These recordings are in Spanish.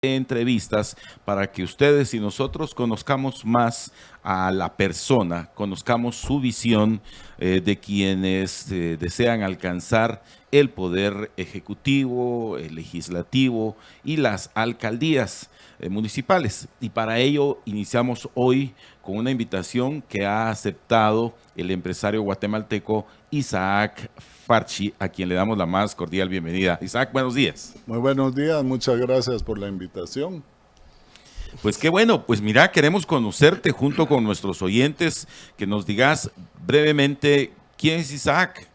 entrevistas para que ustedes y nosotros conozcamos más a la persona, conozcamos su visión de quienes desean alcanzar el poder ejecutivo, el legislativo y las alcaldías municipales. Y para ello iniciamos hoy con una invitación que ha aceptado el empresario guatemalteco Isaac Farchi, a quien le damos la más cordial bienvenida. Isaac, buenos días. Muy buenos días, muchas gracias por la invitación. Pues qué bueno, pues mira, queremos conocerte junto con nuestros oyentes, que nos digas brevemente quién es Isaac.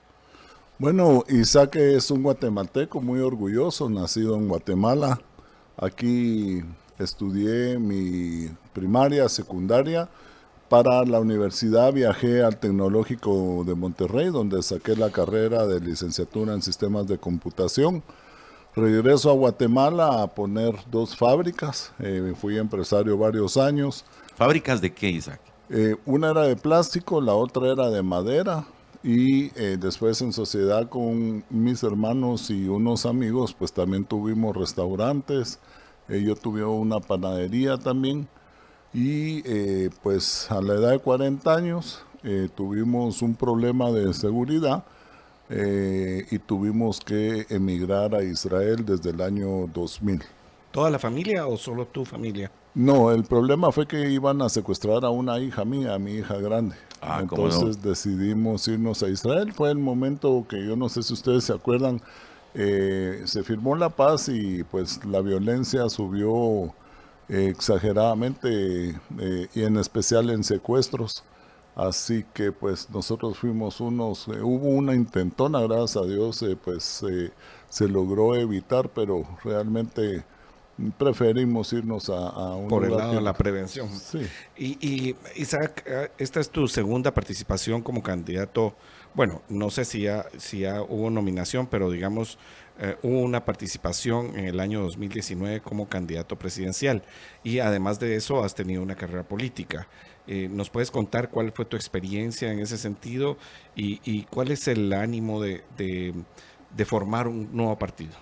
Bueno, Isaac es un guatemalteco muy orgulloso, nacido en Guatemala. Aquí estudié mi primaria, secundaria. Para la universidad viajé al Tecnológico de Monterrey, donde saqué la carrera de licenciatura en sistemas de computación. Regreso a Guatemala a poner 2 fábricas. Fui empresario varios años. ¿Fábricas de qué, Isaac? Una era de plástico, la otra era de madera. Y después en sociedad con mis hermanos y unos amigos, pues también tuvimos restaurantes. Yo tuve una panadería también. Y pues a la edad de 40 años tuvimos un problema de seguridad y tuvimos que emigrar a Israel desde el año 2000. ¿Toda la familia o solo tu familia? No, el problema fue que iban a secuestrar a una hija mía, a mi hija grande. ¿Cómo no? Entonces decidimos irnos a Israel. Fue el momento que yo no sé si ustedes se acuerdan, se firmó la paz y pues la violencia subió exageradamente y en especial en secuestros. Así que pues nosotros fuimos hubo una intentona, gracias a Dios, se logró evitar, pero realmente preferimos irnos a un por el lugar lado que... de la prevención. Sí. Y Isaac, esta es tu segunda participación como candidato. Bueno, no sé si ya hubo nominación, pero digamos, hubo una participación en el año 2019 como candidato presidencial. Y además de eso, has tenido una carrera política. ¿Nos puedes contar cuál fue tu experiencia en ese sentido y cuál es el ánimo de formar un nuevo partido?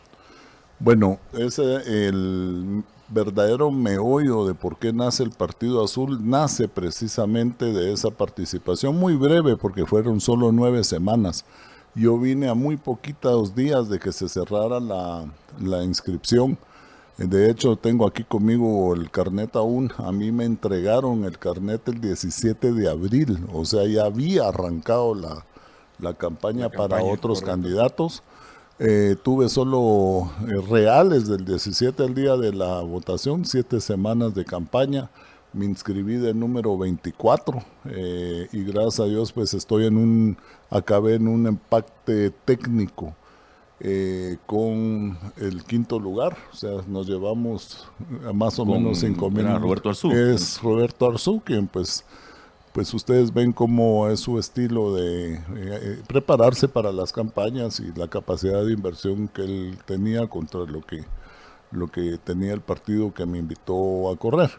Bueno, el verdadero meollo de por qué nace el Partido Azul nace precisamente de esa participación muy breve, porque fueron solo 9 semanas. Yo vine a muy poquitos días de que se cerrara la inscripción. De hecho, tengo aquí conmigo el carnet aún. A mí me entregaron el carnet el 17 de abril, o sea, ya había arrancado la campaña para otros correcto. Candidatos. Tuve solo reales del 17 al día de la votación, 7 semanas de campaña. Me inscribí de número 24 y gracias a Dios pues acabé en un empate técnico con el 5º lugar. O sea, nos llevamos más o menos 5,000. Roberto Arzú. Es Roberto Arzú, quien pues ustedes ven cómo es su estilo de prepararse para las campañas y la capacidad de inversión que él tenía contra lo que tenía el partido que me invitó a correr.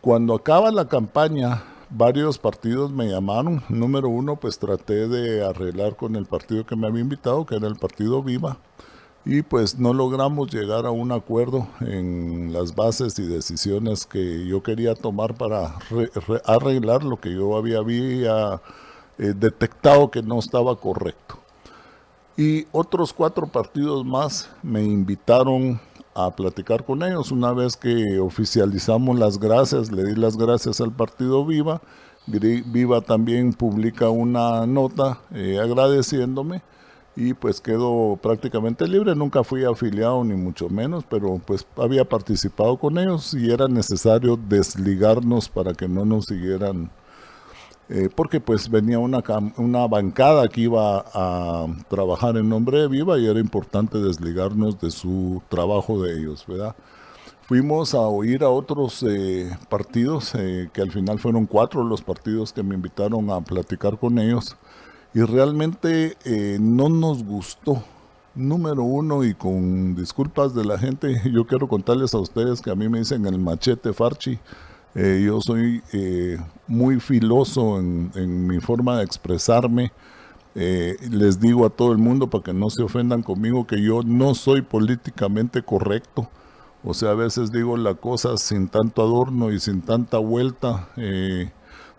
Cuando acaba la campaña, varios partidos me llamaron. Número 1, pues traté de arreglar con el partido que me había invitado, que era el Partido Viva, y pues no logramos llegar a un acuerdo en las bases y decisiones que yo quería tomar para arreglar lo que yo había detectado que no estaba correcto. Y otros 4 partidos más me invitaron a platicar con ellos. Una vez que oficializamos las gracias, le di las gracias al Partido Viva. Viva también publica una nota agradeciéndome y pues quedo prácticamente libre. Nunca fui afiliado ni mucho menos, pero pues había participado con ellos y era necesario desligarnos para que no nos siguieran, porque pues venía una bancada que iba a trabajar en nombre de Viva y era importante desligarnos de su trabajo de ellos, ¿verdad? Fuimos a oír a otros partidos, que al final fueron 4 los partidos que me invitaron a platicar con ellos, y realmente no nos gustó. Número 1, y con disculpas de la gente, yo quiero contarles a ustedes que a mí me dicen el machete Farchi. Yo soy muy filoso en mi forma de expresarme. Les digo a todo el mundo, para que no se ofendan conmigo, que yo no soy políticamente correcto. O sea, a veces digo la cosa sin tanto adorno y sin tanta vuelta,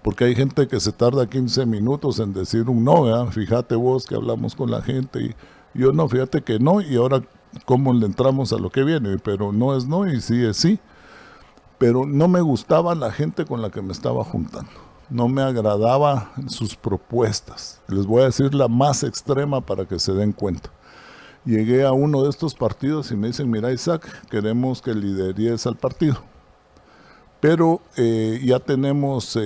porque hay gente que se tarda 15 minutos en decir un no, ¿verdad? Fíjate vos que hablamos con la gente y yo no, fíjate que no, y ahora cómo le entramos a lo que viene, pero no es no y sí es sí. Pero no me gustaba la gente con la que me estaba juntando, no me agradaba sus propuestas. Les voy a decir la más extrema para que se den cuenta. Llegué a uno de estos partidos y me dicen, mira Isaac, queremos que lideries al partido, pero ya tenemos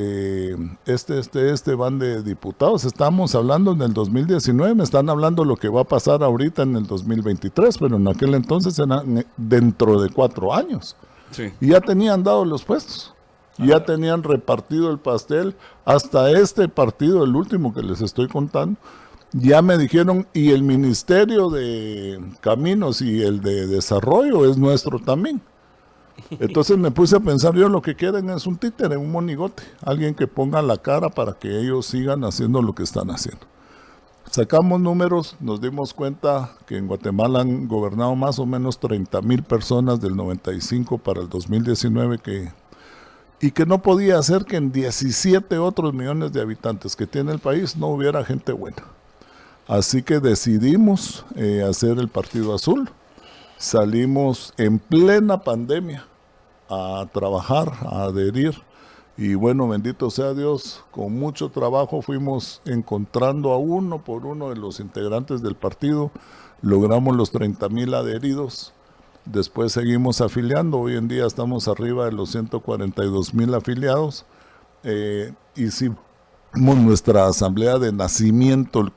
van de diputados, estamos hablando en el 2019, me están hablando lo que va a pasar ahorita en el 2023, pero en aquel entonces era dentro de 4 años. Sí. Y ya tenían dado los puestos, ya tenían repartido el pastel, hasta este partido, el último que les estoy contando, ya me dijeron, y el Ministerio de Caminos y el de Desarrollo es nuestro también. Entonces me puse a pensar, yo lo que quieren es un títere, un monigote, alguien que ponga la cara para que ellos sigan haciendo lo que están haciendo. Sacamos números, nos dimos cuenta que en Guatemala han gobernado más o menos 30,000 personas del 95 para el 2019 y que no podía ser que en 17 otros millones de habitantes que tiene el país no hubiera gente buena. Así que decidimos hacer el Partido Azul. Salimos en plena pandemia a trabajar, a adherir. Y bueno, bendito sea Dios, con mucho trabajo fuimos encontrando a uno por uno de los integrantes del partido. Logramos los 30,000 adheridos. Después seguimos afiliando. Hoy en día estamos arriba de los 142,000 afiliados. Hicimos nuestra asamblea de nacimiento el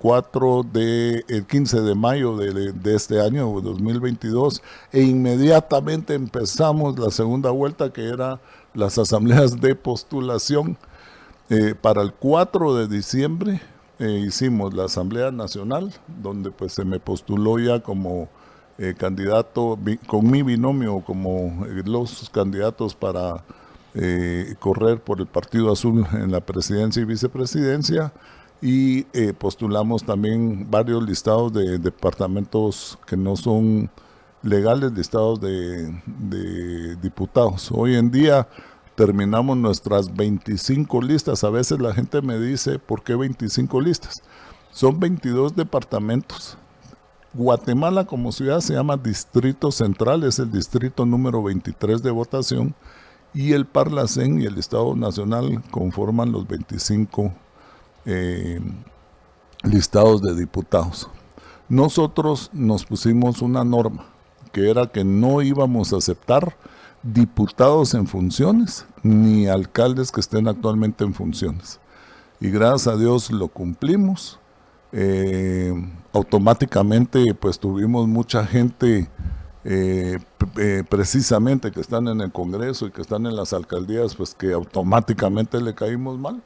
15 de mayo de este año 2022 e inmediatamente empezamos la segunda vuelta, que era las asambleas de postulación. Para el 4 de diciembre hicimos la asamblea nacional, donde pues se me postuló ya como candidato con mi binomio como los candidatos para correr por el Partido Azul en la presidencia y vicepresidencia, y postulamos también varios listados de departamentos que no son legales, listados de diputados. Hoy en día terminamos nuestras 25 listas. A veces la gente me dice, ¿por qué 25 listas? Son 22 departamentos. Guatemala como ciudad se llama Distrito Central, es el distrito número 23 de votación, y el Parlacén y el Estado Nacional conforman los 25 listados de diputados. Nosotros nos pusimos una norma, que era que no íbamos a aceptar diputados en funciones, ni alcaldes que estén actualmente en funciones. Y gracias a Dios lo cumplimos. Automáticamente pues tuvimos mucha gente precisamente que están en el Congreso y que están en las alcaldías, pues que automáticamente le caímos mal,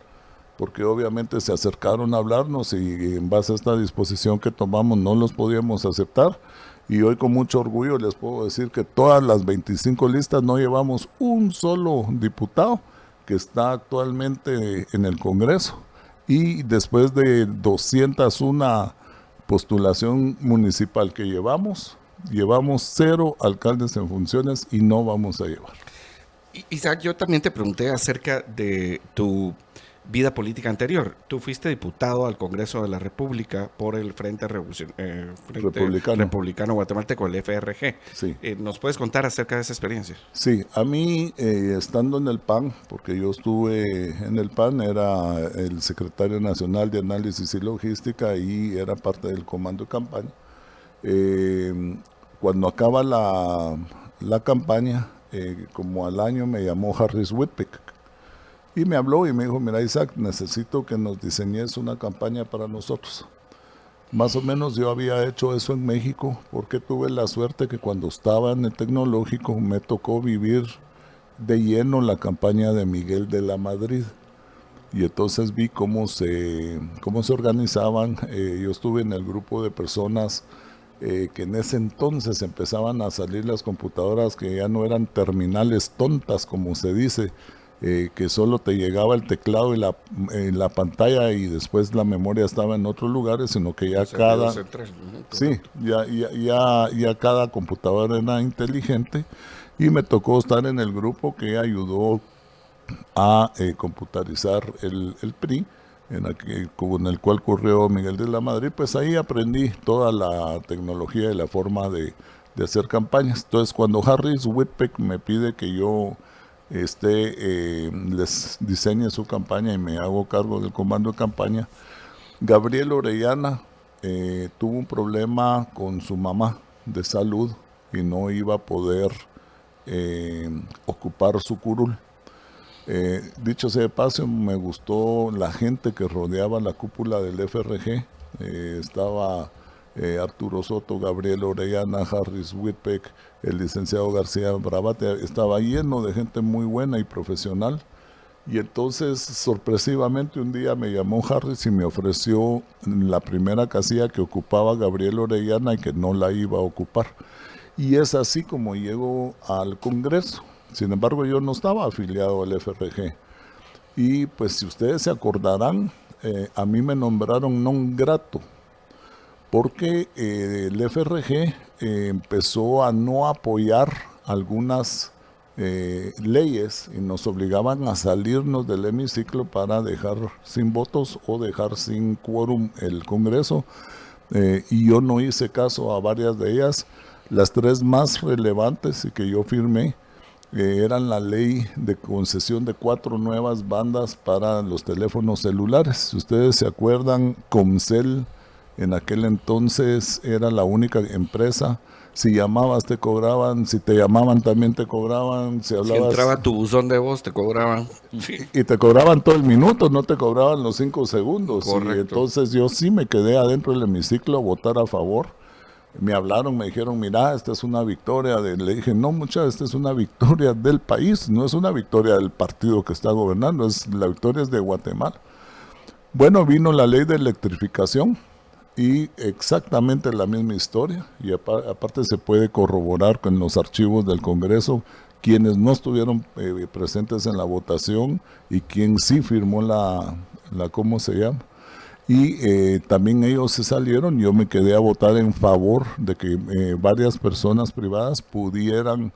porque obviamente se acercaron a hablarnos y en base a esta disposición que tomamos no los podíamos aceptar. Y hoy con mucho orgullo les puedo decir que todas las 25 listas no llevamos un solo diputado que está actualmente en el Congreso. Y después de 201 postulación municipal que llevamos 0 alcaldes en funciones y no vamos a llevar. Isaac, yo también te pregunté acerca de tu vida política anterior. Tú fuiste diputado al Congreso de la República por el Frente Republicano Guatemalteco, el FRG. Sí. ¿Nos puedes contar acerca de esa experiencia? Sí, a mí estando en el PAN, porque yo estuve en el PAN, era el secretario nacional de análisis y logística y era parte del comando de campaña. Cuando acaba la campaña, como al año me llamó Harris Whitpick y me habló y me dijo, mira Isaac, necesito que nos diseñes una campaña para nosotros. Más o menos yo había hecho eso en México porque tuve la suerte que cuando estaba en el tecnológico me tocó vivir de lleno la campaña de Miguel de la Madrid. Y entonces vi cómo se organizaban. Yo estuve en el grupo de personas que en ese entonces empezaban a salir las computadoras que ya no eran terminales tontas, como se dice, que solo te llegaba el teclado y la pantalla y después la memoria estaba en otros lugares, sino que ya ya cada computadora era inteligente. y me tocó estar en el grupo que ayudó a computarizar el PRI, con el cual corrió Miguel de la Madrid. Pues ahí aprendí toda la tecnología y la forma de hacer campañas. Entonces, cuando Harris Whitpeck me pide que yo les diseñe su campaña y me hago cargo del comando de campaña, Gabriel Orellana tuvo un problema con su mamá de salud y no iba a poder ocupar su curul. Dicho sea de paso, me gustó la gente que rodeaba la cúpula del FRG. Estaba Arturo Soto, Gabriel Orellana, Harris Whitpeck, el licenciado García Bravate. Estaba lleno de gente muy buena y profesional. Y entonces, sorpresivamente, un día me llamó Harris y me ofreció la primera casilla que ocupaba Gabriel Orellana y que no la iba a ocupar. Y es así como llego al Congreso. Sin embargo, yo no estaba afiliado al FRG. Y pues si ustedes se acordarán, a mí me nombraron non grato, porque el FRG empezó a no apoyar algunas leyes y nos obligaban a salirnos del hemiciclo para dejar sin votos o dejar sin quórum el Congreso. Y yo no hice caso a varias de ellas. Las tres más relevantes y que yo firmé eran la ley de concesión de 4 nuevas bandas para los teléfonos celulares. Si ustedes se acuerdan, Comcel en aquel entonces era la única empresa. Si llamabas te cobraban, si te llamaban también te cobraban. Si entraba tu buzón de voz te cobraban. Sí. Y te cobraban todo el minuto, no te cobraban los 5 segundos. Correcto. Y entonces yo sí me quedé adentro del hemiciclo a votar a favor. Me hablaron, me dijeron, mira, esta es una victoria. Le dije, no, esta es una victoria del país, no es una victoria del partido que está gobernando, la victoria es de Guatemala. Bueno, vino la ley de electrificación y exactamente la misma historia. Y aparte se puede corroborar con los archivos del Congreso quienes no estuvieron presentes en la votación y quien sí firmó la ¿cómo se llama? Y también ellos se salieron. Yo me quedé a votar en favor de que varias personas privadas pudieran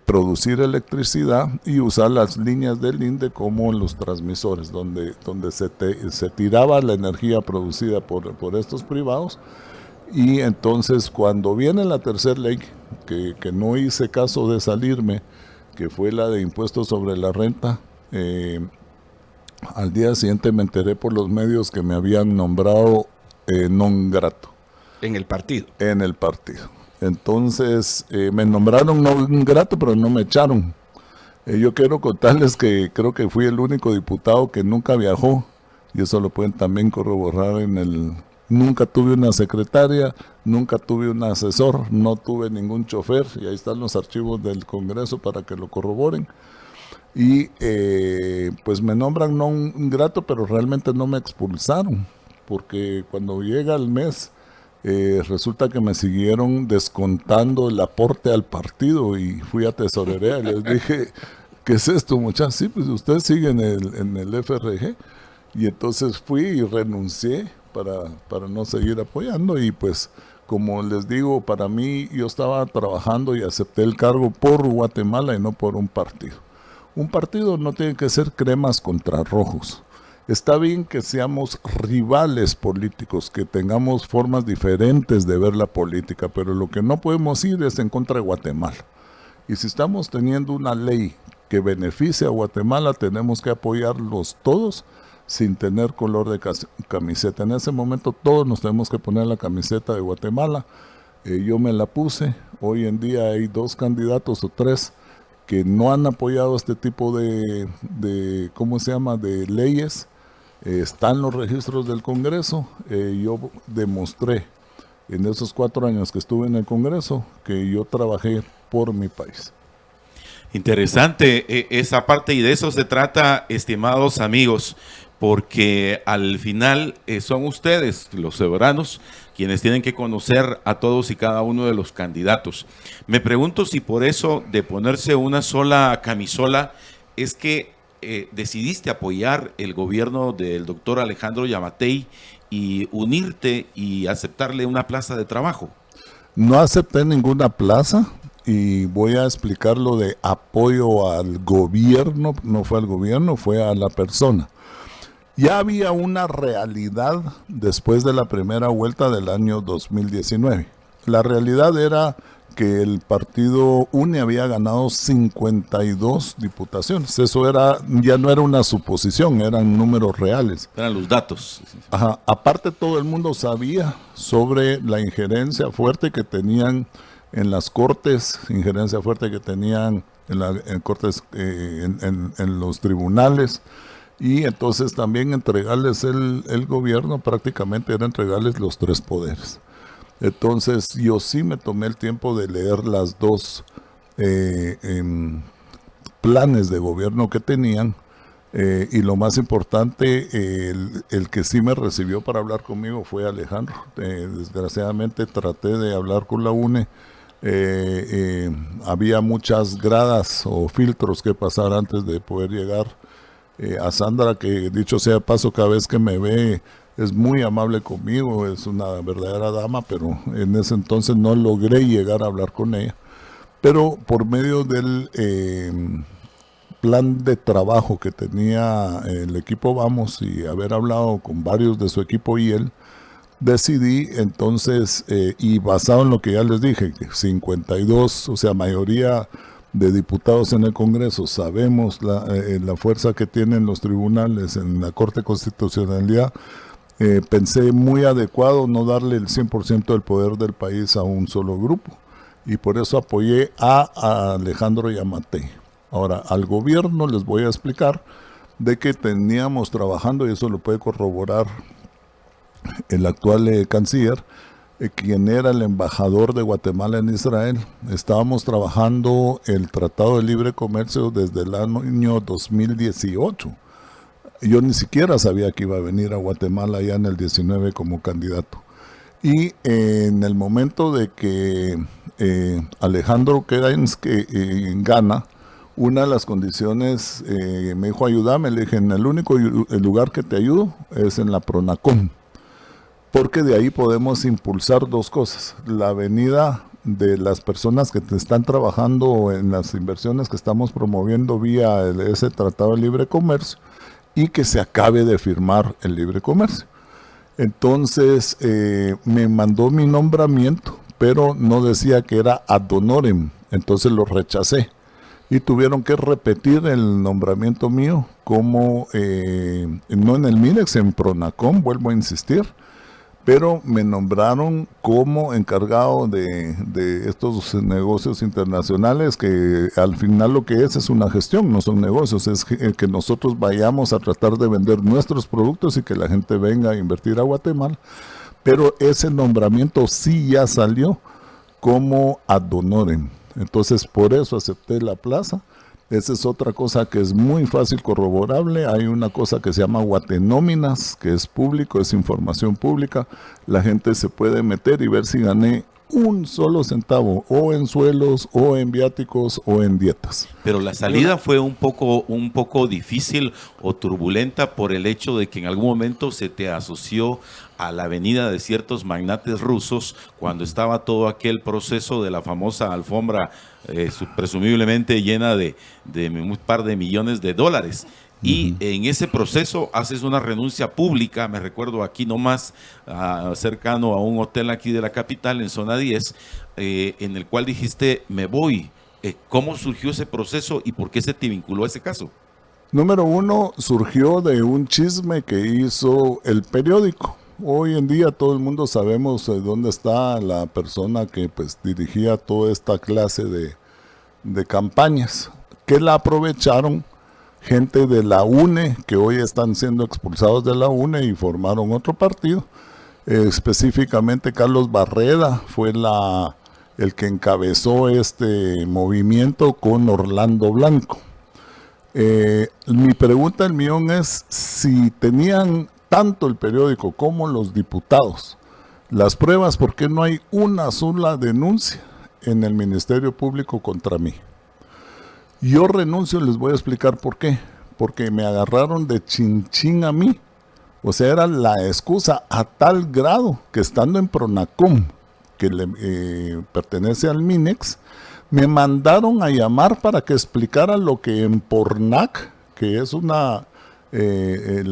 producir electricidad y usar las líneas del INDE como los transmisores, donde se tiraba la energía producida por estos privados. Y entonces cuando viene la tercera ley, que no hice caso de salirme, que fue la de impuestos sobre la renta, al día siguiente me enteré por los medios que me habían nombrado non grato. En el partido. En el partido. Entonces me nombraron non grato, pero no me echaron. Yo quiero contarles que creo que fui el único diputado que nunca viajó. Y eso lo pueden también corroborar Nunca tuve una secretaria, nunca tuve un asesor, no tuve ningún chofer. Y ahí están los archivos del Congreso para que lo corroboren. Y pues me nombran non grato, pero realmente no me expulsaron, porque cuando llega el mes resulta que me siguieron descontando el aporte al partido y fui a tesorería y les dije, ¿qué es esto, muchachos? Sí, pues usted sigue en el FRG. Y entonces fui y renuncié para no seguir apoyando. Y pues como les digo, para mí yo estaba trabajando y acepté el cargo por Guatemala y no por un partido. Un partido no tiene que ser cremas contra rojos. Está bien que seamos rivales políticos, que tengamos formas diferentes de ver la política, pero lo que no podemos ir es en contra de Guatemala. Y si estamos teniendo una ley que beneficie a Guatemala, tenemos que apoyarlos todos sin tener color de camiseta. En ese momento todos nos tenemos que poner la camiseta de Guatemala. Yo me la puse. Hoy en día hay 2 candidatos o 3 que no han apoyado este tipo de ¿cómo se llama?, de leyes. Están los registros del Congreso. Yo demostré en esos 4 años que estuve en el Congreso que yo trabajé por mi país. Interesante esa parte, y de eso se trata, estimados amigos, porque al final son ustedes, los ciudadanos, quienes tienen que conocer a todos y cada uno de los candidatos. Me pregunto si por eso de ponerse una sola camisola es que decidiste apoyar el gobierno del doctor Alejandro Yamatei y unirte y aceptarle una plaza de trabajo. No acepté ninguna plaza. y voy a explicar lo de apoyo al gobierno, no fue al gobierno, fue a la persona. Ya había una realidad después de la primera vuelta del año 2019. La realidad era que el partido UNE había ganado 52 diputaciones. Eso ya no era una suposición, eran números reales. Eran los datos. Ajá. Aparte, todo el mundo sabía sobre la injerencia fuerte que tenían en las cortes, injerencia fuerte que tenían en cortes, en los tribunales. Y entonces también entregarles el gobierno prácticamente era entregarles los tres poderes. Entonces yo sí me tomé el tiempo de leer las dos planes de gobierno que tenían, y lo más importante, el que sí me recibió para hablar conmigo fue Alejandro. Desgraciadamente traté de hablar con la UNE, había muchas gradas o filtros que pasar antes de poder llegar a Sandra, que dicho sea de paso, cada vez que me ve es muy amable conmigo, es una verdadera dama, pero en ese entonces no logré llegar a hablar con ella. Pero por medio del plan de trabajo que tenía el equipo Vamos y haber hablado con varios de su equipo y él, decidí entonces, y basado en lo que ya les dije, que 52, o sea, mayoría de diputados en el Congreso, sabemos la fuerza que tienen los tribunales en la Corte de Constitucionalidad, pensé muy adecuado no darle el 100% del poder del país a un solo grupo, y por eso apoyé a Alejandro y a Matei. Ahora, al gobierno les voy a explicar de que teníamos trabajando, y eso lo puede corroborar el actual canciller, quien era el embajador de Guatemala en Israel. Estábamos trabajando el Tratado de Libre Comercio desde el año 2018. Yo ni siquiera sabía que iba a venir a Guatemala ya en el 19 como candidato. Y en el momento de que Alejandro gana, una de las condiciones, me dijo, ayúdame. Le dije, el único lugar que te ayudo es en la Pronacom, porque de ahí podemos impulsar dos cosas: la venida de las personas que te están trabajando en las inversiones que estamos promoviendo vía ese Tratado de Libre Comercio, y que se acabe de firmar el libre comercio. Entonces me mandó mi nombramiento, pero no decía que era ad honorem, entonces lo rechacé. Y tuvieron que repetir el nombramiento mío como, no en el MINEX, en Pronacom, vuelvo a insistir, pero me nombraron como encargado de estos negocios internacionales, que al final lo que es una gestión, no son negocios, es que nosotros vayamos a tratar de vender nuestros productos y que la gente venga a invertir a Guatemala. Pero ese nombramiento sí ya salió como ad honorem, entonces por eso acepté la plaza. Esa es otra cosa que es muy fácil corroborable. Hay una cosa que se llama Guatenóminas, que es público, es información pública. La gente se puede meter y ver si gané un solo centavo, o en suelos, o en viáticos, o en dietas. Pero la salida fue un poco difícil o turbulenta por el hecho de que en algún momento se te asoció a la venida de ciertos magnates rusos cuando estaba todo aquel proceso de la famosa alfombra presumiblemente llena de un par de millones de dólares. Y en ese proceso haces una renuncia pública, me recuerdo aquí nomás, cercano a un hotel aquí de la capital, en zona 10, en el cual dijiste, me voy. ¿Cómo surgió ese proceso y por qué se te vinculó a ese caso? Número uno, surgió de un chisme que hizo el periódico. Hoy en día todo el mundo sabemos dónde está la persona que pues dirigía toda esta clase de campañas, que la aprovecharon gente de la UNE, que hoy están siendo expulsados de la UNE y formaron otro partido. Específicamente Carlos Barreda fue el que encabezó este movimiento con Orlando Blanco. Mi pregunta al millón es si tenían tanto el periódico como los diputados las pruebas, ¿por qué no hay una sola denuncia en el Ministerio Público contra mí? Yo renuncio, les voy a explicar por qué. Porque me agarraron de chinchín a mí. O sea, era la excusa a tal grado que estando en Pronacom, que le pertenece al MINEX, Me mandaron a llamar para que explicara lo que en Pornac, que es la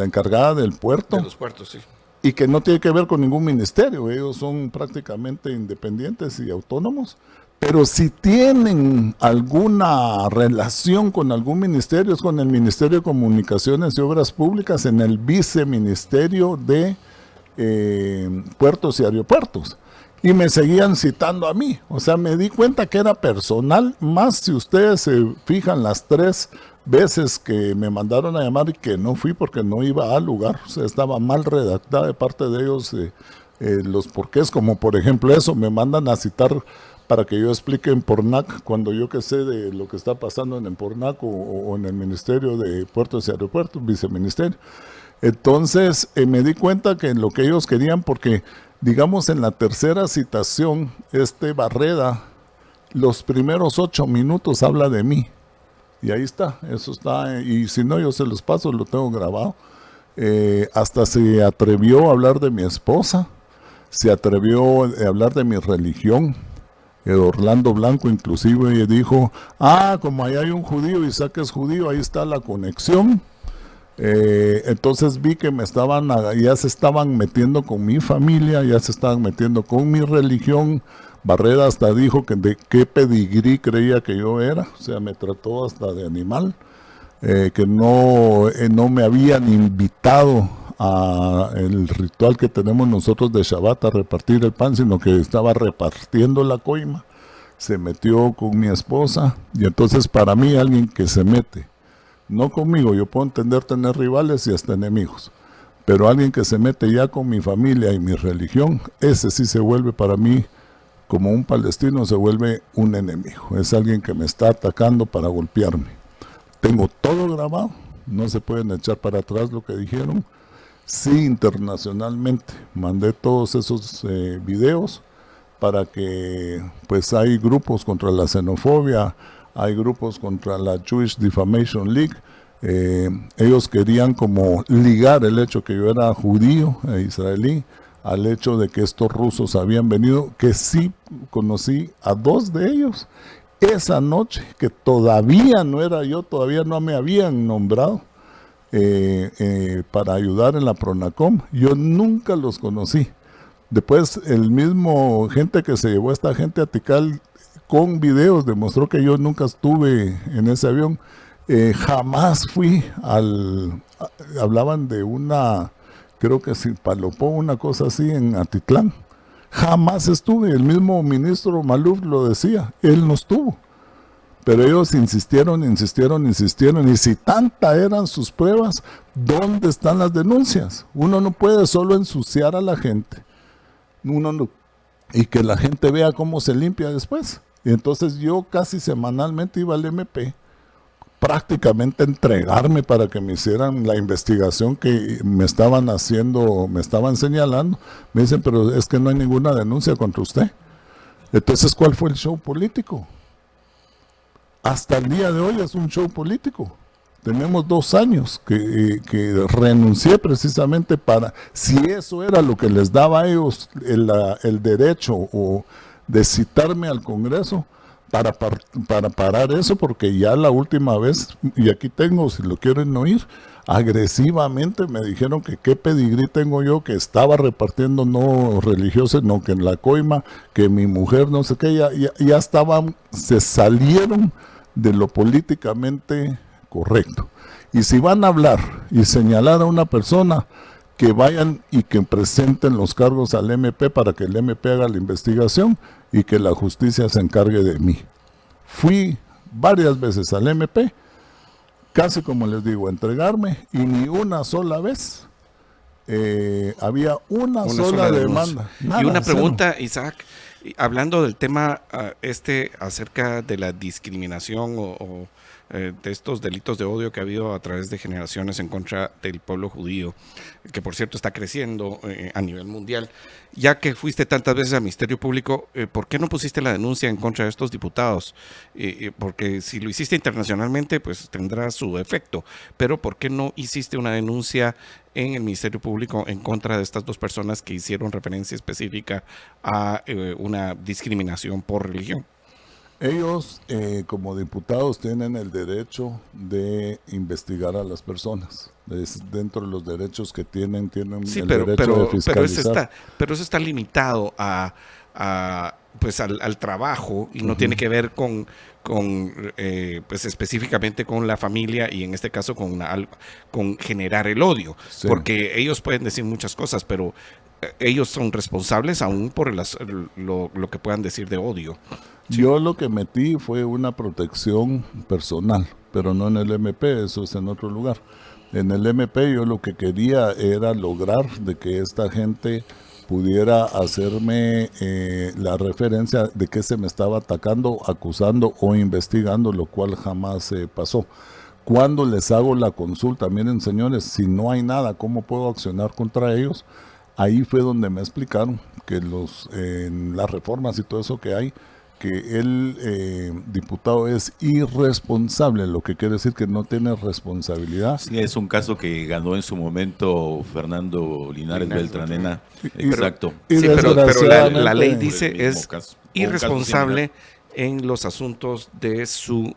encargada del puerto, De los puertos, sí. y que no tiene que ver con ningún ministerio, ellos son prácticamente independientes y autónomos, pero si tienen alguna relación con algún ministerio, es con el Ministerio de Comunicaciones y Obras Públicas, en el Viceministerio de Puertos y Aeropuertos. Y me seguían citando a mí, o sea, me di cuenta que era personal, más si ustedes se fijan las 3 veces que me mandaron a llamar y que no fui porque no iba al lugar, o sea, estaba mal redactada de parte de ellos los porqués, como por ejemplo eso, me mandan a citar para que yo explique en Pornac, cuando yo que sé de lo que está pasando en Pornac o en el Ministerio de Puertos y Aeropuertos, Viceministerio. Entonces me di cuenta que lo que ellos querían, porque digamos en la tercera citación, Barreda, los primeros 8 minutos habla de mí. Y ahí está, eso está, y si no yo se los paso, lo tengo grabado. Hasta se atrevió a hablar de mi esposa, se atrevió a hablar de mi religión. Orlando Blanco inclusive dijo, como ahí hay un judío, Isaac es judío, ahí está la conexión. Entonces vi que ya se estaban metiendo con mi familia, ya se estaban metiendo con mi religión. Barreda hasta dijo que de qué pedigrí creía que yo era, o sea, me trató hasta de animal, que no me habían invitado a el ritual que tenemos nosotros de Shabbat a repartir el pan, sino que estaba repartiendo la coima. Se metió con mi esposa, y entonces para mí alguien que se mete, no conmigo, yo puedo entender tener rivales y hasta enemigos, pero alguien que se mete ya con mi familia y mi religión, ese sí se vuelve para mí, como un palestino, se vuelve un enemigo. Es alguien que me está atacando para golpearme. Tengo todo grabado, no se pueden echar para atrás lo que dijeron. Sí, internacionalmente mandé todos esos videos para que, pues hay grupos contra la xenofobia, hay grupos contra la Jewish Defamation League. Ellos querían como ligar el hecho que yo era judío e israelí al hecho de que estos rusos habían venido, que sí conocí a 2 de ellos esa noche, que todavía no era yo, todavía no me habían nombrado para ayudar en la Pronacom. Yo nunca los conocí. Después el mismo gente que se llevó a esta gente a Tikal con videos demostró que yo nunca estuve en ese avión. Jamás fui hablaban de creo que sí, Palopó, una cosa así en Atitlán. Jamás estuve, el mismo ministro Maluf lo decía, él no estuvo. Pero ellos insistieron, y si tanta eran sus pruebas, ¿dónde están las denuncias? Uno no puede solo ensuciar a la gente, y que la gente vea cómo se limpia después. Y entonces yo casi semanalmente iba al MP, prácticamente entregarme para que me hicieran la investigación que me estaban haciendo, me estaban señalando. Me dicen, pero es que no hay ninguna denuncia contra usted. Entonces, ¿cuál fue el show político? Hasta el día de hoy es un show político. Tenemos 2 años que renuncié precisamente para, si eso era lo que les daba a ellos el derecho de citarme al Congreso, para parar eso, porque ya la última vez, y aquí tengo, si lo quieren oír, agresivamente me dijeron que qué pedigrí tengo yo, que estaba repartiendo no religiosos, no, que en la coima, que mi mujer no sé qué, ya estaban, se salieron de lo políticamente correcto. Y si van a hablar y señalar a una persona, que vayan y que presenten los cargos al MP para que el MP haga la investigación y que la justicia se encargue de mí. Fui varias veces al MP, casi como les digo, a entregarme, y ni una sola vez había una sola demanda. Nada, y una pregunta, Isaac, hablando del tema acerca de la discriminación o de estos delitos de odio que ha habido a través de generaciones en contra del pueblo judío, que por cierto está creciendo a nivel mundial. Ya que fuiste tantas veces al Ministerio Público, ¿por qué no pusiste la denuncia en contra de estos diputados? Porque si lo hiciste internacionalmente, pues tendrá su efecto, pero ¿por qué no hiciste una denuncia en el Ministerio Público en contra de estas 2 personas que hicieron referencia específica a una discriminación por religión? Ellos, como diputados, tienen el derecho de investigar a las personas. Es dentro de los derechos que tienen Sí, el derecho de fiscalizar. pero eso está limitado pues al trabajo y no tiene que ver con pues específicamente con la familia y en este caso con generar el odio. Sí. Porque ellos pueden decir muchas cosas, pero ellos son responsables aún por lo que puedan decir de odio. Sí. Yo lo que metí fue una protección personal, pero no en el MP, eso es en otro lugar. En el MP yo lo que quería era lograr de que esta gente pudiera hacerme la referencia de que se me estaba atacando, acusando o investigando, lo cual jamás pasó. Cuando les hago la consulta, miren señores, si no hay nada, ¿cómo puedo accionar contra ellos? Ahí fue donde me explicaron que las reformas y todo eso que hay, que el diputado es irresponsable, lo que quiere decir que no tiene responsabilidad. Sí, es un caso que ganó en su momento Fernando Linares Beltranena. Exacto. Pero la ley dice es irresponsable en los asuntos de su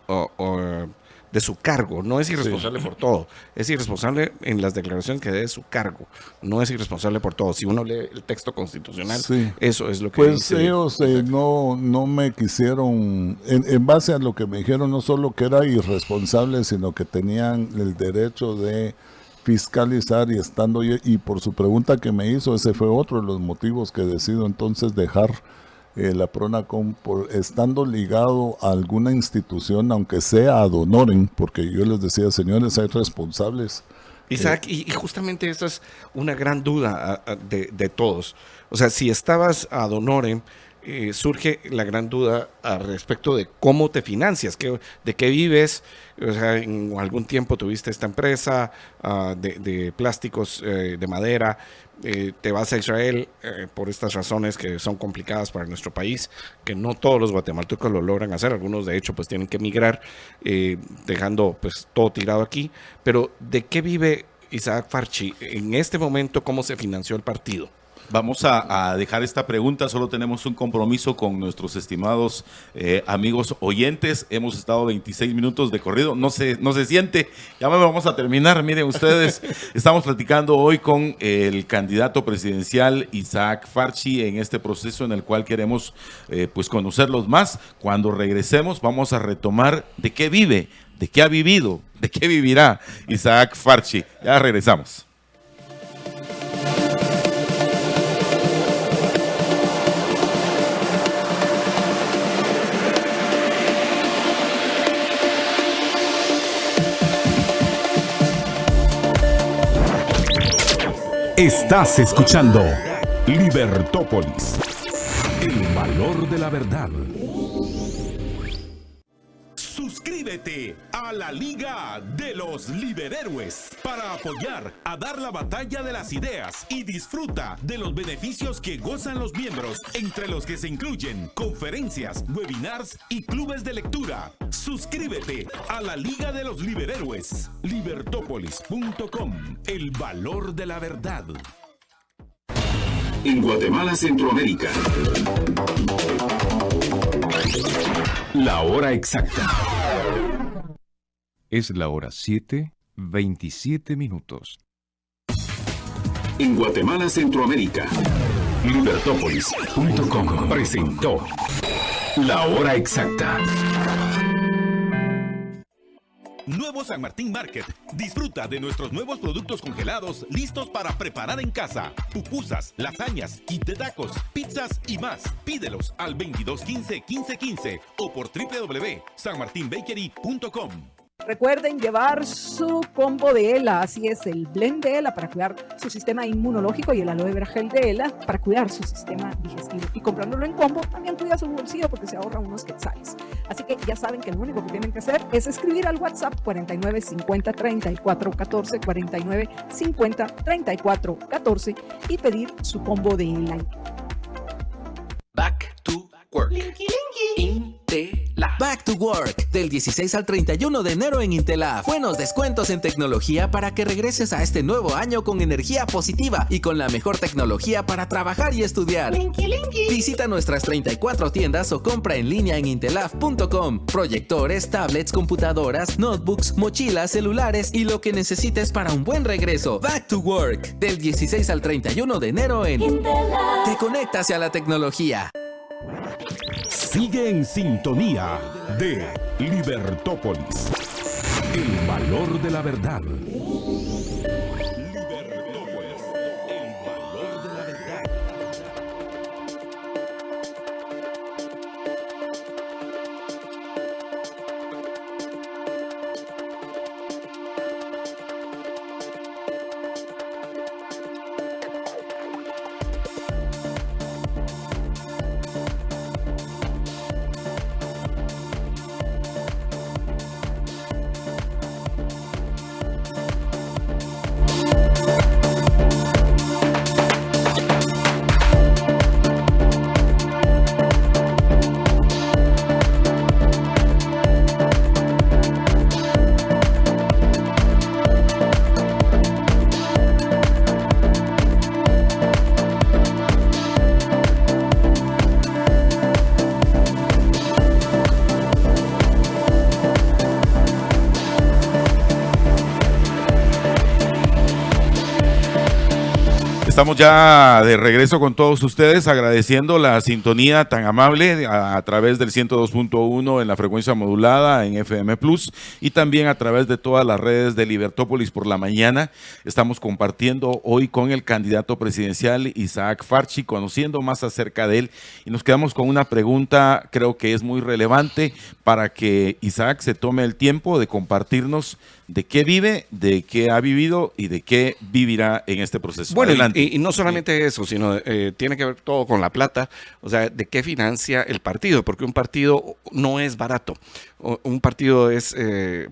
cargo, no es irresponsable por todo, es irresponsable en las declaraciones que dé de su cargo, no es irresponsable por todo. Si uno lee el texto constitucional, eso es lo que dice. Pues ellos no me quisieron, en base a lo que me dijeron, no solo que era irresponsable, sino que tenían el derecho de fiscalizar y estando, y por su pregunta que me hizo, ese fue otro de los motivos que decido entonces dejar la PRONACOM, estando ligado a alguna institución, aunque sea ad honorem, porque yo les decía, señores, hay responsables. Isaac, y justamente esa es una gran duda de todos. O sea, si estabas ad honorem, surge la gran duda al respecto de cómo te financias, de qué vives. O sea, en algún tiempo tuviste esta empresa de plásticos, de madera, te vas a Israel por estas razones que son complicadas para nuestro país, que no todos los guatemaltecos lo logran hacer, algunos de hecho pues tienen que emigrar, dejando pues todo tirado aquí. Pero ¿de qué vive Isaac Farchi en este momento? ¿Cómo se financió el partido? Vamos a dejar esta pregunta, solo tenemos un compromiso con nuestros estimados amigos oyentes. Hemos estado 26 minutos de corrido, no se siente, ya vamos a terminar. Miren ustedes, estamos platicando hoy con el candidato presidencial Isaac Farchi en este proceso en el cual queremos pues conocerlos más. Cuando regresemos vamos a retomar de qué vive, de qué ha vivido, de qué vivirá Isaac Farchi. Ya regresamos. Estás escuchando Libertópolis, el valor de la verdad. Suscríbete a la Liga de los Liberhéroes para apoyar a dar la batalla de las ideas y disfruta de los beneficios que gozan los miembros, entre los que se incluyen conferencias, webinars y clubes de lectura. Suscríbete a la Liga de los Liberhéroes. Libertópolis.com, el valor de la verdad. En Guatemala, Centroamérica. La hora exacta. Es la hora 7:27 minutos. En Guatemala, Centroamérica. Libertópolis.com presentó La hora exacta. Nuevo San Martín Market. Disfruta de nuestros nuevos productos congelados listos para preparar en casa. Pupusas, lasañas, kit de tacos, pizzas y más. Pídelos al 2215-1515 o por www.sanmartinbakery.com. Recuerden llevar su combo de ELA, así es, el blend de ELA para cuidar su sistema inmunológico y el aloe vera gel de ELA para cuidar su sistema digestivo. Y comprándolo en combo también cuida su bolsillo porque se ahorra unos quetzales. Así que ya saben que lo único que tienen que hacer es escribir al WhatsApp 49 50 34 14, 49 50 34 14 y pedir su combo de ELA. Back to work. Intela. Back to Work, del 16 al 31 de enero en Intelaf. Buenos descuentos en tecnología para que regreses a este nuevo año con energía positiva y con la mejor tecnología para trabajar y estudiar. Visita nuestras 34 tiendas o compra en línea en intelaf.com. Proyectores, tablets, computadoras, notebooks, mochilas, celulares y lo que necesites para un buen regreso. Back to Work, del 16 al 31 de enero en Intelaf. Te conecta hacia la tecnología. Sigue en sintonía de Libertópolis. El valor de la verdad. Libertópolis, el valor de la verdad. Estamos ya de regreso con todos ustedes, agradeciendo la sintonía tan amable a través del 102.1 en la frecuencia modulada en FM Plus y también a través de todas las redes de Libertópolis por la mañana. Estamos compartiendo hoy con el candidato presidencial Isaac Farchi, conociendo más acerca de él, y nos quedamos con una pregunta, creo que es muy relevante para que Isaac se tome el tiempo de compartirnos de qué vive, de qué ha vivido y de qué vivirá en este proceso. Bueno, adelante. y no solamente eso, sino tiene que ver todo con la plata, o sea, de qué financia el partido, porque un partido no es barato. Un partido es,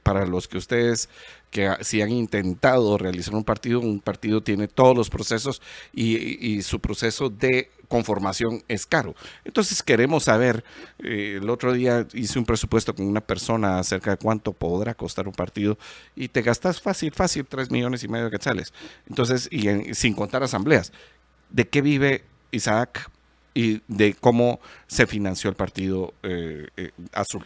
para los que ustedes que si han intentado realizar un partido tiene todos los procesos y su proceso de conformación es caro. Entonces queremos saber, el otro día hice un presupuesto con una persona acerca de cuánto podrá costar un partido y te gastas fácil 3,5 millones de quetzales. Entonces, sin contar asambleas, ¿de qué vive Isaac y de cómo se financió el partido azul?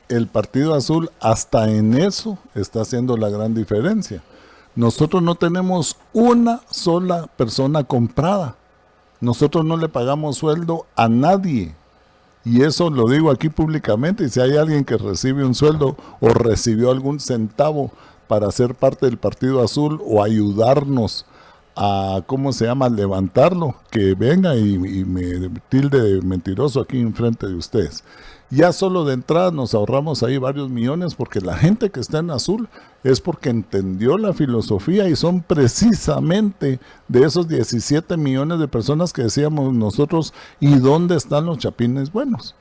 El Partido Azul hasta en eso está haciendo la gran diferencia. Nosotros no tenemos una sola persona comprada. Nosotros no le pagamos sueldo a nadie. Y eso lo digo aquí públicamente. Y si hay alguien que recibe un sueldo o recibió algún centavo para ser parte del Partido Azul o ayudarnos a, levantarlo, que venga y me tilde de mentiroso aquí enfrente de ustedes. Ya solo de entrada nos ahorramos ahí varios millones, porque la gente que está en Azul es porque entendió la filosofía y son precisamente de esos 17 millones de personas que decíamos nosotros, ¿y dónde están los chapines buenos?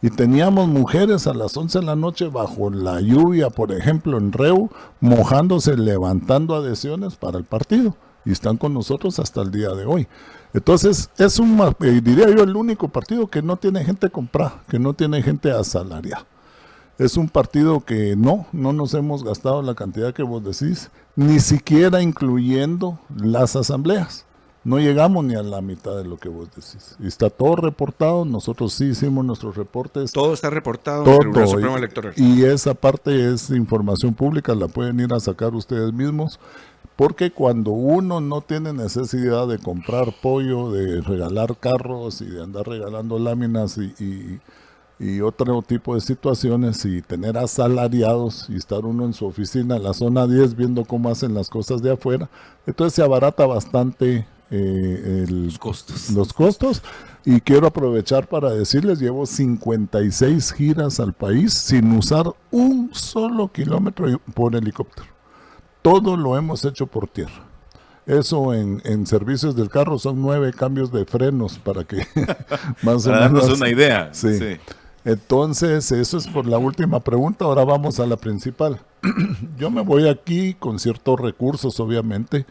Y teníamos mujeres a las 11 de la noche bajo la lluvia, por ejemplo, en Reu, mojándose, levantando adhesiones para el partido. Y están con nosotros hasta el día de hoy. Entonces, es diría yo, el único partido que no tiene gente comprada, que no tiene gente asalariada. Es un partido que no nos hemos gastado la cantidad que vos decís, ni siquiera incluyendo las asambleas. No llegamos ni a la mitad de lo que vos decís. Y está todo reportado, nosotros sí hicimos nuestros reportes. Todo está reportado en el Tribunal Supremo Electoral. Y esa parte es información pública, la pueden ir a sacar ustedes mismos. Porque cuando uno no tiene necesidad de comprar pollo, de regalar carros y de andar regalando láminas y otro tipo de situaciones y tener asalariados y estar uno en su oficina en la zona 10 viendo cómo hacen las cosas de afuera, entonces se abarata bastante los costos. Y quiero aprovechar para decirles, llevo 56 giras al país sin usar un solo kilómetro por helicóptero. Todo lo hemos hecho por tierra. Eso en servicios del carro son 9 cambios de frenos para que más o menos darnos una idea. Sí. Entonces, eso es por la última pregunta. Ahora vamos a la principal. Yo me voy aquí con ciertos recursos, obviamente.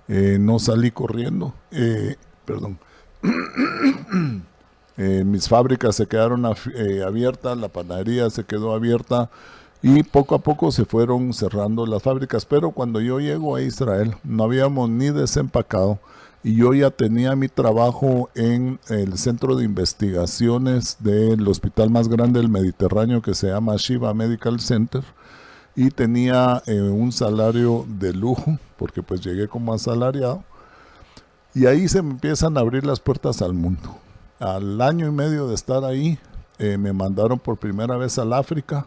No salí corriendo. Mis fábricas se quedaron abiertas, la panadería se quedó abierta y poco a poco se fueron cerrando las fábricas. Pero cuando yo llego a Israel no habíamos ni desempacado y yo ya tenía mi trabajo en el centro de investigaciones del hospital más grande del Mediterráneo que se llama Shiva Medical Center y tenía un salario de lujo porque pues llegué como asalariado y ahí se me empiezan a abrir las puertas al mundo. Al año y medio de estar ahí, me mandaron por primera vez al África,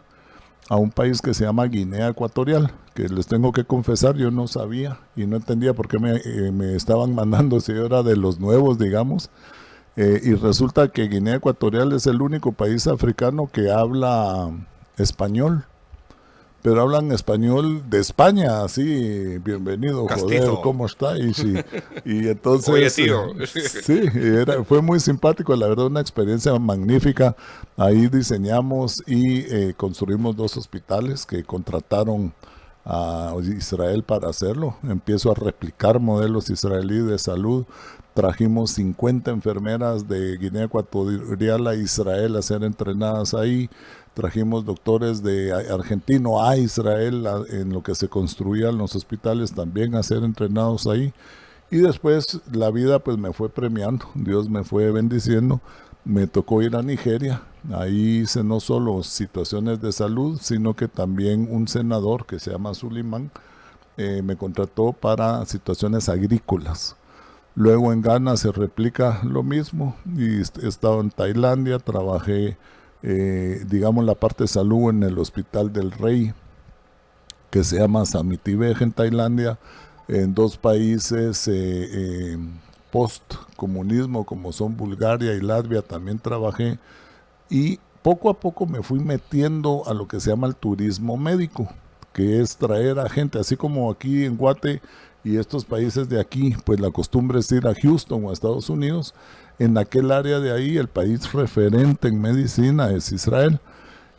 a un país que se llama Guinea Ecuatorial, que les tengo que confesar, yo no sabía y no entendía por qué me estaban mandando si yo era de los nuevos, digamos. Y resulta que Guinea Ecuatorial es el único país africano que habla español. Pero hablan español de España, así, bienvenido, Castizo. joder, ¿cómo está? Y entonces, Oye, tío. sí, fue muy simpático, la verdad, una experiencia magnífica. Ahí diseñamos y construimos 2 hospitales que contrataron a Israel para hacerlo. Empiezo a replicar modelos israelíes de salud. Trajimos 50 enfermeras de Guinea Ecuatorial a Israel a ser entrenadas ahí. Trajimos doctores de argentino a Israel en lo que se construían los hospitales también a ser entrenados ahí. Y después la vida pues me fue premiando, Dios me fue bendiciendo. Me tocó ir a Nigeria. Ahí hice no solo situaciones de salud, sino que también un senador que se llama Suleiman me contrató para situaciones agrícolas. Luego en Ghana se replica lo mismo y he estado en Tailandia, trabajé digamos la parte de salud en el Hospital del Rey que se llama Samitibej en Tailandia, en 2 países post-comunismo como son Bulgaria y Latvia también trabajé y poco a poco me fui metiendo a lo que se llama el turismo médico, que es traer a gente, así como aquí en Guate y estos países de aquí, pues la costumbre es ir a Houston o a Estados Unidos. En aquel área de ahí, el país referente en medicina es Israel.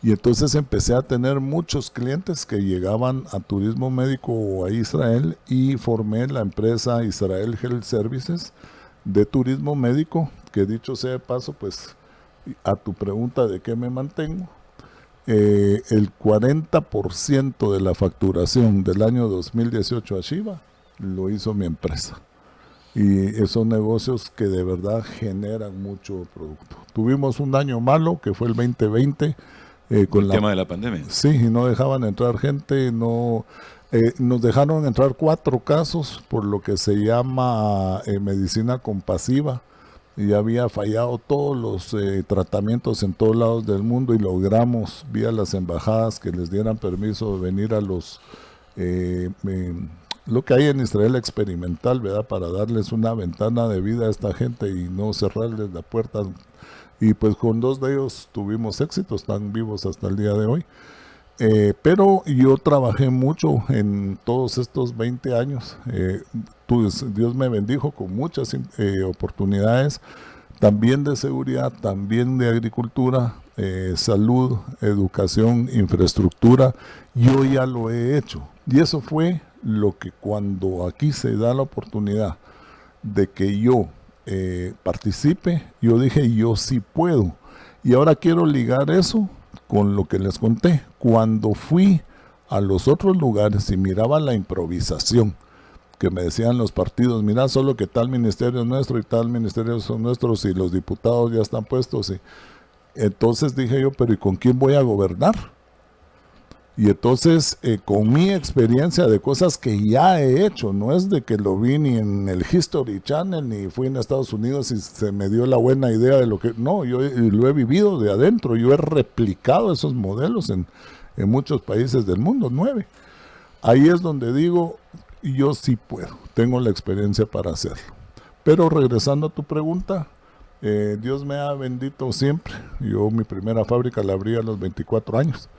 Y entonces empecé a tener muchos clientes que llegaban a turismo médico a Israel y formé la empresa Israel Health Services de turismo médico, que dicho sea de paso, pues a tu pregunta de qué me mantengo, el 40% de la facturación del año 2018 a Shiva lo hizo mi empresa. Y son negocios que de verdad generan mucho producto. Tuvimos un año malo, que fue el 2020. Con el tema de la pandemia. Sí, y no dejaban entrar gente, nos dejaron entrar 4 casos por lo que se llama medicina compasiva. Y había fallado todos los tratamientos en todos lados del mundo y logramos, vía las embajadas, que les dieran permiso de venir a los... lo que hay en Israel experimental, ¿verdad? Para darles una ventana de vida a esta gente y no cerrarles la puerta. Y pues con 2 de ellos tuvimos éxito, están vivos hasta el día de hoy. Pero yo trabajé mucho en todos estos 20 años. Dios me bendijo con muchas oportunidades, también de seguridad, también de agricultura, salud, educación, infraestructura. Yo ya lo he hecho. Y eso fue lo que cuando aquí se da la oportunidad de que yo participe, yo dije yo sí puedo. Y ahora quiero ligar eso con lo que les conté. Cuando fui a los otros lugares y miraba la improvisación que me decían los partidos, mira, solo que tal ministerio es nuestro y tal ministerio son nuestros y los diputados ya están puestos. Y entonces dije yo, pero ¿y con quién voy a gobernar? Y entonces, con mi experiencia de cosas que ya he hecho, no es de que lo vi ni en el History Channel, ni fui en Estados Unidos y se me dio la buena idea de lo que... No, yo lo he vivido de adentro, yo he replicado esos modelos en muchos países del mundo, 9. Ahí es donde digo, yo sí puedo, tengo la experiencia para hacerlo. Pero regresando a tu pregunta, Dios me ha bendito siempre. Yo mi primera fábrica la abrí a los 24 años.